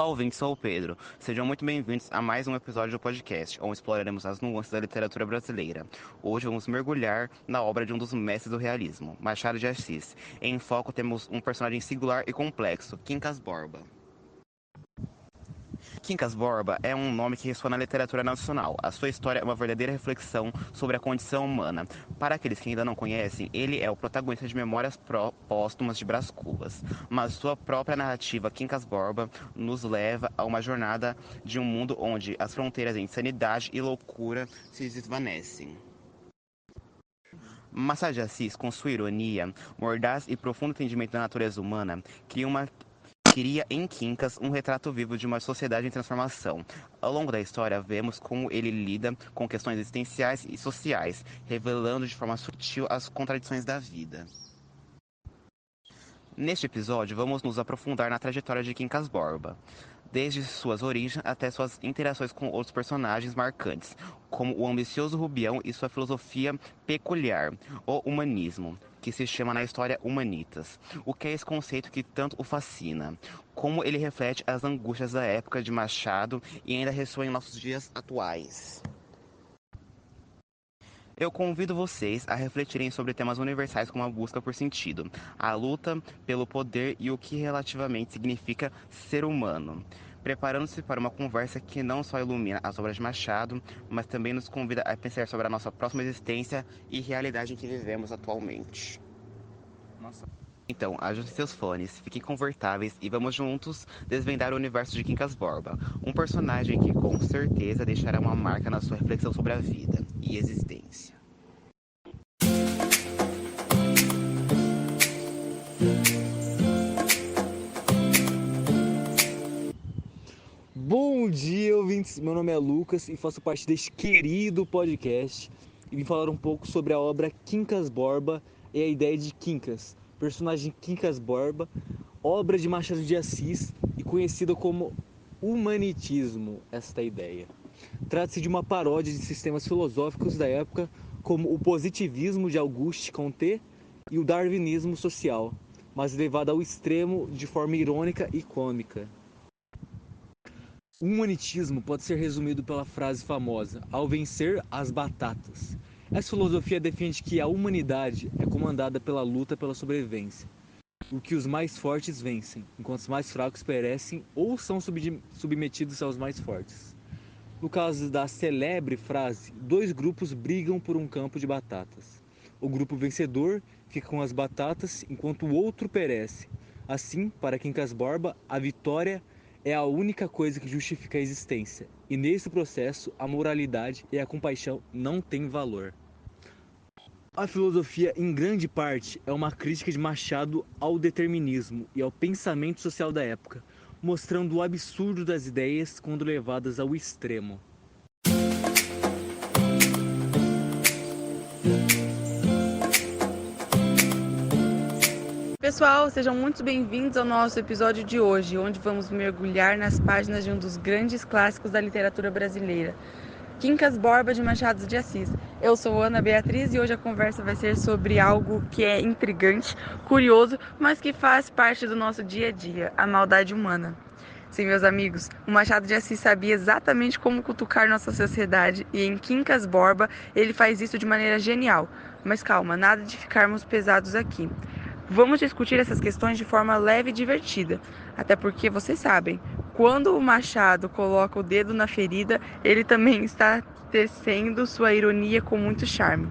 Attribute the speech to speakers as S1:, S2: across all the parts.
S1: Olá, ouvintes, sou o Pedro. Sejam muito bem-vindos a mais um episódio do podcast, onde exploraremos as nuances da literatura brasileira. Hoje vamos mergulhar na obra de um dos mestres do realismo, Machado de Assis. Em foco temos um personagem singular e complexo, Quincas Borba. Quincas Borba é um nome que ressoa na literatura nacional. A sua história é uma verdadeira reflexão sobre a condição humana. Para aqueles que ainda não conhecem, ele é o protagonista de Memórias Póstumas de Brás Cubas, mas sua própria narrativa, Quincas Borba, nos leva a uma jornada de um mundo onde as fronteiras entre sanidade e loucura se desvanecem. Machado de Assis, com sua ironia, mordaz e profundo entendimento da natureza humana, cria em Quincas um retrato vivo de uma sociedade em transformação. Ao longo da história, vemos como ele lida com questões existenciais e sociais, revelando de forma sutil as contradições da vida. Neste episódio, vamos nos aprofundar na trajetória de Quincas Borba, desde suas origens até suas interações com outros personagens marcantes, como o ambicioso Rubião e sua filosofia peculiar, o humanismo, que se chama na história Humanitas. O que é esse conceito que tanto o fascina? Como ele reflete as angústias da época de Machado e ainda ressoa em nossos dias atuais? Eu convido vocês a refletirem sobre temas universais como a busca por sentido, a luta pelo poder e o que relativamente significa ser humano, preparando-se para uma conversa que não só ilumina as obras de Machado, mas também nos convida a pensar sobre a nossa próxima existência e realidade em que vivemos atualmente. Então, ajustem seus fones, fiquem confortáveis e vamos juntos desvendar o universo de Quincas Borba, um personagem que com certeza deixará uma marca na sua reflexão sobre a vida e existência.
S2: Bom dia, ouvintes! Meu nome é Lucas e faço parte deste querido podcast e vim falar um pouco sobre a obra Quincas Borba e a ideia de Quincas, personagem Quincas Borba, obra de Machado de Assis e conhecida como humanitismo, esta ideia. Trata-se de uma paródia de sistemas filosóficos da época como o positivismo de Auguste Comte e o darwinismo social, mas levado ao extremo de forma irônica e cômica. O humanitismo pode ser resumido pela frase famosa, ao vencer as batatas. Essa filosofia defende que a humanidade é comandada pela luta pela sobrevivência, o que os mais fortes vencem, enquanto os mais fracos perecem ou são submetidos aos mais fortes. No caso da célebre frase, dois grupos brigam por um campo de batatas. O grupo vencedor fica com as batatas, enquanto o outro perece. Assim, para Quincas Borba, a vitória é a única coisa que justifica a existência. E nesse processo, a moralidade e a compaixão não têm valor. A filosofia, em grande parte, é uma crítica de Machado ao determinismo e ao pensamento social da época, mostrando o absurdo das ideias quando levadas ao extremo.
S3: Pessoal, sejam muito bem-vindos ao nosso episódio de hoje, onde vamos mergulhar nas páginas de um dos grandes clássicos da literatura brasileira, Quincas Borba de Machado de Assis. Eu sou Ana Beatriz e hoje a conversa vai ser sobre algo que é intrigante, curioso, mas que faz parte do nosso dia a dia, a maldade humana. Sim, meus amigos, o Machado de Assis sabia exatamente como cutucar nossa sociedade e em Quincas Borba ele faz isso de maneira genial. Mas calma, nada de ficarmos pesados aqui. Vamos discutir essas questões de forma leve e divertida, até porque vocês sabem, quando o Machado coloca o dedo na ferida, ele também está tecendo sua ironia com muito charme.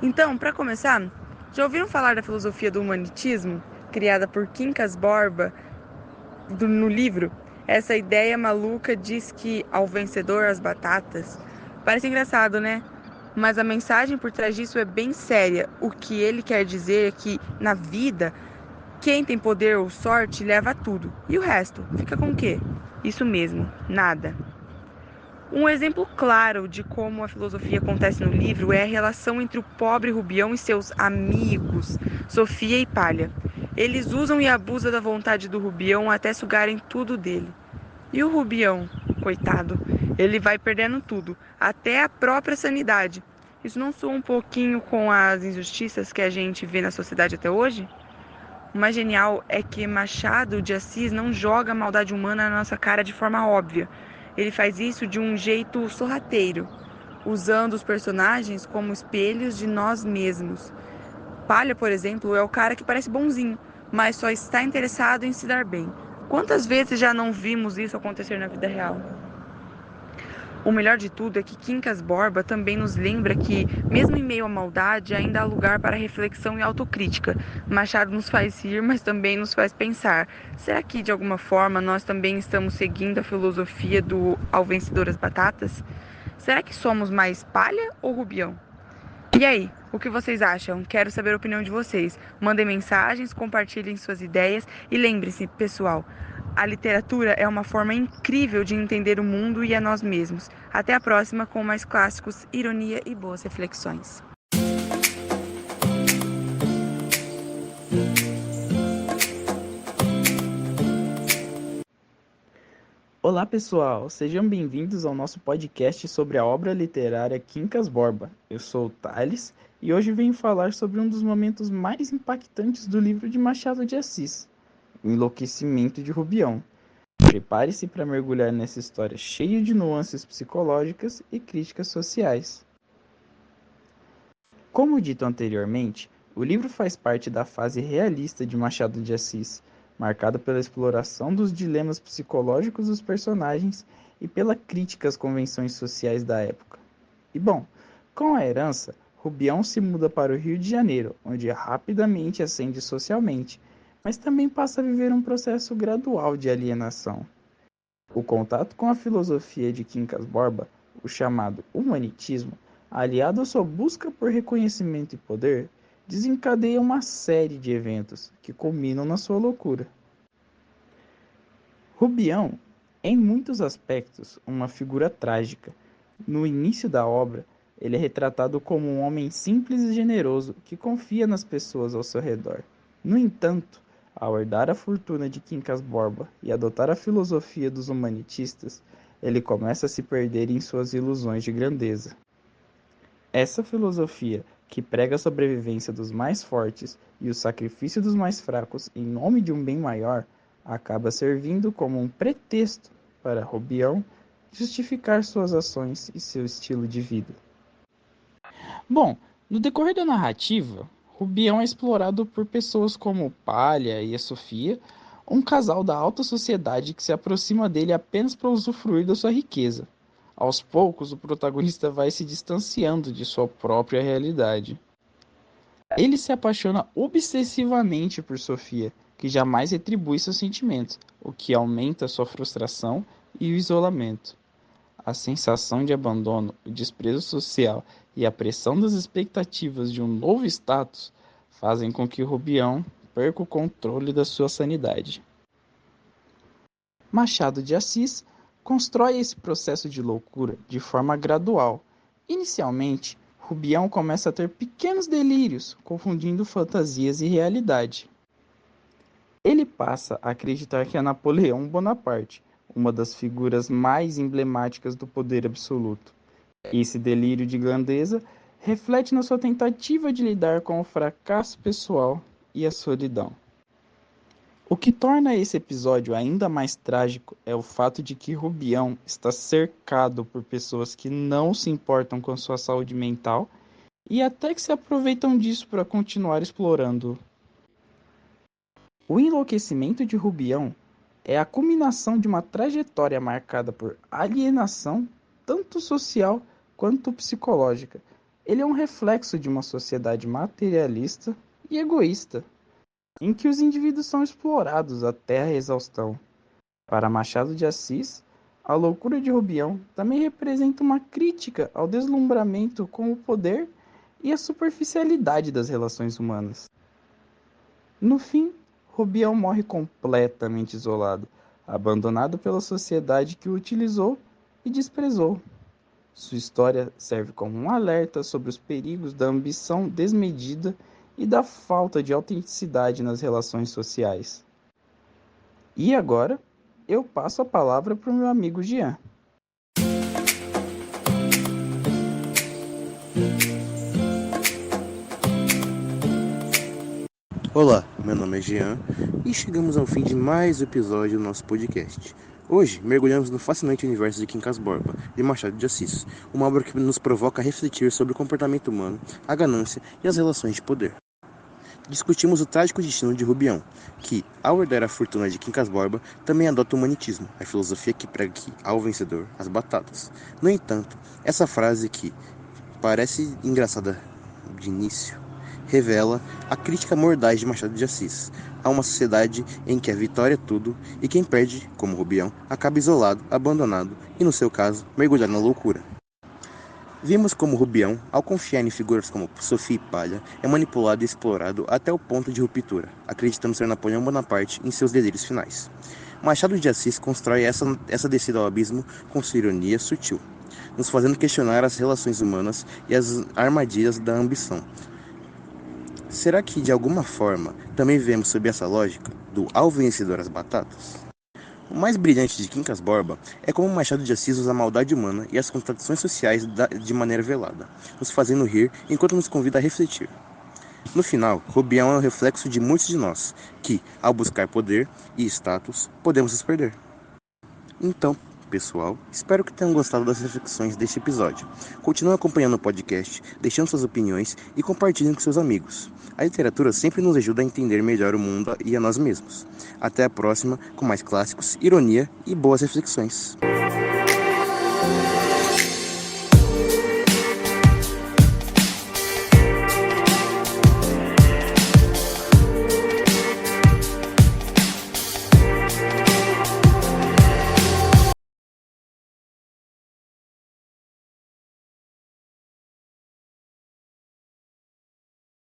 S3: Então, para começar, já ouviram falar da filosofia do humanitismo, criada por Quincas Borba no livro? Essa ideia maluca diz que ao vencedor as batatas. Parece engraçado, né? Mas a mensagem por trás disso é bem séria. O que ele quer dizer é que, na vida, quem tem poder ou sorte leva tudo. E o resto? Fica com o quê? Isso mesmo, nada. Um exemplo claro de como a filosofia acontece no livro é a relação entre o pobre Rubião e seus amigos, Sofia e Palha. Eles usam e abusam da vontade do Rubião até sugarem tudo dele. E o Rubião, coitado, ele vai perdendo tudo, até a própria sanidade. Isso não soa um pouquinho com as injustiças que a gente vê na sociedade até hoje? O mais genial é que Machado de Assis não joga a maldade humana na nossa cara de forma óbvia. Ele faz isso de um jeito sorrateiro, usando os personagens como espelhos de nós mesmos. Palha, por exemplo, é o cara que parece bonzinho, mas só está interessado em se dar bem. Quantas vezes já não vimos isso acontecer na vida real? O melhor de tudo é que Quincas Borba também nos lembra que, mesmo em meio à maldade, ainda há lugar para reflexão e autocrítica. Machado nos faz rir, mas também nos faz pensar. Será que, de alguma forma, nós também estamos seguindo a filosofia do ao vencedor as batatas? Será que somos mais Palha ou Rubião? E aí, o que vocês acham? Quero saber a opinião de vocês. Mandem mensagens, compartilhem suas ideias e lembre-se, pessoal, a literatura é uma forma incrível de entender o mundo e a nós mesmos. Até a próxima com mais clássicos, ironia e boas reflexões.
S4: Olá pessoal, sejam bem-vindos ao nosso podcast sobre a obra literária Quincas Borba. Eu sou o Thales e hoje venho falar sobre um dos momentos mais impactantes do livro de Machado de Assis, O Enlouquecimento de Rubião. Prepare-se para mergulhar nessa história cheia de nuances psicológicas e críticas sociais. Como dito anteriormente, o livro faz parte da fase realista de Machado de Assis, marcada pela exploração dos dilemas psicológicos dos personagens e pela crítica às convenções sociais da época. E bom, com a herança, Rubião se muda para o Rio de Janeiro, onde rapidamente ascende socialmente, mas também passa a viver um processo gradual de alienação. O contato com a filosofia de Quincas Borba, o chamado humanitismo, aliado à sua busca por reconhecimento e poder, desencadeia uma série de eventos que culminam na sua loucura. Rubião é, em muitos aspectos, uma figura trágica. No início da obra, ele é retratado como um homem simples e generoso que confia nas pessoas ao seu redor. No entanto, ao herdar a fortuna de Quincas Borba e adotar a filosofia dos humanitistas, ele começa a se perder em suas ilusões de grandeza. Essa filosofia, que prega a sobrevivência dos mais fortes e o sacrifício dos mais fracos em nome de um bem maior, acaba servindo como um pretexto para Rubião justificar suas ações e seu estilo de vida. Bom, no decorrer da narrativa, Rubião é explorado por pessoas como Palha e a Sofia, um casal da alta sociedade que se aproxima dele apenas para usufruir da sua riqueza. Aos poucos, o protagonista vai se distanciando de sua própria realidade. Ele se apaixona obsessivamente por Sofia, que jamais retribui seus sentimentos, o que aumenta sua frustração e o isolamento. A sensação de abandono, o desprezo social e a pressão das expectativas de um novo status fazem com que Rubião perca o controle da sua sanidade. Machado de Assis constrói esse processo de loucura de forma gradual. Inicialmente, Rubião começa a ter pequenos delírios, confundindo fantasias e realidade. Ele passa a acreditar que é Napoleão Bonaparte, uma das figuras mais emblemáticas do poder absoluto. Esse delírio de grandeza reflete na sua tentativa de lidar com o fracasso pessoal e a solidão. O que torna esse episódio ainda mais trágico é o fato de que Rubião está cercado por pessoas que não se importam com sua saúde mental e até que se aproveitam disso para continuar explorando-o. O enlouquecimento de Rubião é a culminação de uma trajetória marcada por alienação, tanto social quanto psicológica. Ele é um reflexo de uma sociedade materialista e egoísta, em que os indivíduos são explorados até a exaustão. Para Machado de Assis, a loucura de Rubião também representa uma crítica ao deslumbramento com o poder e a superficialidade das relações humanas. No fim, Rubião morre completamente isolado, abandonado pela sociedade que o utilizou e desprezou. Sua história serve como um alerta sobre os perigos da ambição desmedida e da falta de autenticidade nas relações sociais. E agora, eu passo a palavra para o meu amigo Jean.
S5: Olá, meu nome é Jean e chegamos ao fim de mais um episódio do nosso podcast. Hoje, mergulhamos no fascinante universo de Quincas Borba, de Machado de Assis, uma obra que nos provoca a refletir sobre o comportamento humano, a ganância e as relações de poder. Discutimos o trágico destino de Rubião, que, ao herdar a fortuna de Quincas Borba, também adota o humanitismo, a filosofia que prega que, ao vencedor, as batatas. No entanto, essa frase que parece engraçada de início, revela a crítica mordaz de Machado de Assis a uma sociedade em que a vitória é tudo e quem perde, como Rubião, acaba isolado, abandonado e, no seu caso, mergulhado na loucura. Vimos como Rubião, ao confiar em figuras como Sofia e Palha, é manipulado e explorado até o ponto de ruptura, acreditando ser Napoleão Bonaparte em seus delírios finais. Machado de Assis constrói essa descida ao abismo com sua ironia sutil, nos fazendo questionar as relações humanas e as armadilhas da ambição. Será que, de alguma forma, também vemos sob essa lógica do ao vencedor as batatas? O mais brilhante de Quincas Borba é como Machado de Assis usa a maldade humana e as contradições sociais de maneira velada, nos fazendo rir enquanto nos convida a refletir. No final, Rubião é o reflexo de muitos de nós, que, ao buscar poder e status, podemos nos perder. Então, pessoal, espero que tenham gostado das reflexões deste episódio. Continuem acompanhando o podcast, deixando suas opiniões e compartilhem com seus amigos. A literatura sempre nos ajuda a entender melhor o mundo e a nós mesmos. Até a próxima, com mais clássicos, ironia e boas reflexões.